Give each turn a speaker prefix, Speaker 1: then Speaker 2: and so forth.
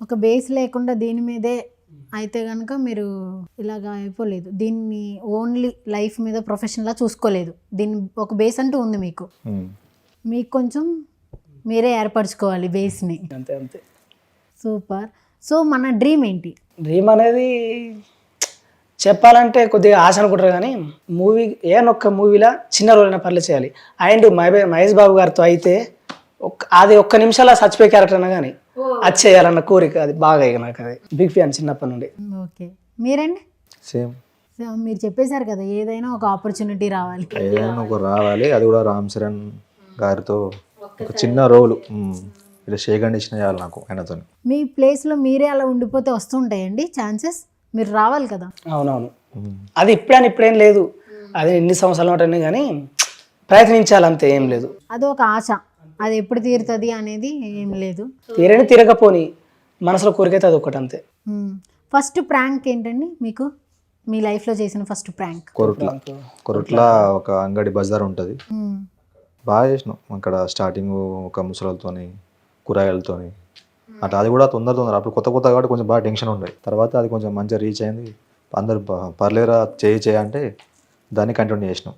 Speaker 1: ఒక బేస్ లేకుండా దీని మీదే అయితే కనుక మీరు ఇలాగా అయిపోలేదు. దీన్ని ఓన్లీ లైఫ్ మీద ప్రొఫెషన్లా చూసుకోలేదు. దీన్ని ఒక బేస్ అంటూ ఉంది మీకు. మీకు కొంచెం మీరే ఏర్పరచుకోవాలి బేస్ని.
Speaker 2: అంతే అంతే.
Speaker 1: సూపర్. సో మన డ్రీమ్ ఏంటి?
Speaker 2: డ్రీమ్ అనేది చెప్పాలంటే కొద్దిగా ఆశ అనుకుంటారు కానీ మూవీ ఏనొక్క మూవీలో చిన్న రోల్ అయినా పర్లేదు చేయాలి. అండ్ మహేష్ బాబు గారితో అయితే అది ఒక్క నిమిషాల చచ్చిపోయే క్యారెక్టర్ అయినా కానీ అది చేయాలన్న కోరిక, అది బాగా నాకు అది బిగ్ ఫ్యాన్ చిన్నప్పటి నుండి.
Speaker 1: ఓకే, మీరండి?
Speaker 3: సేమ్.
Speaker 1: మీరు చెప్పేశారు కదా, ఏదైనా ఒక ఆపర్చునిటీ రావాలి.
Speaker 3: ఏదైనా ఒక రావాలి, అది కూడా రామ్ చరణ్ గారితో ఒక చిన్న రోలు ఇలా షేకండిషన్ చేయాలి నాకు ఆయనతో.
Speaker 1: మీ ప్లేస్లో మీరే అలా ఉండిపోతే వస్తుంటాయండి ఛాన్సెస్, మీరు రావాలి కదా.
Speaker 2: అవునవును, అది ఇప్పుడేం లేదు, అది ఎన్ని సంవత్సరాలు ఉంటుంది కానీ ప్రయత్నించాలంతే, ఏం లేదు.
Speaker 1: అది ఒక ఆశ, అది ఎప్పుడు తీరుతుంది అనేది ఏం లేదు.
Speaker 2: తీరకపోని మనసులో కోరికైతే అది ఒకటి అంతే.
Speaker 1: ఫస్ట్ ప్రాంక్ ఏంటండి మీకు మీ లైఫ్లో చేసిన ఫస్ట్ ప్రాంక్?
Speaker 3: కొరట్ల ఒక అంగడి బజార్ ఉంటుంది, బాగా చేసినాం అక్కడ. స్టార్టింగ్ ఒక ముసలతోని కూరగాయలతోని అట్లా, అది కూడా తొందర అప్పుడు కొత్త కాబట్టి కొంచెం బాగా టెన్షన్ ఉండే. తర్వాత అది కొంచెం మంచిగా రీచ్ అయింది, అందరు పర్లేరా చేయి అంటే దాన్ని కంటిన్యూ చేసినాం.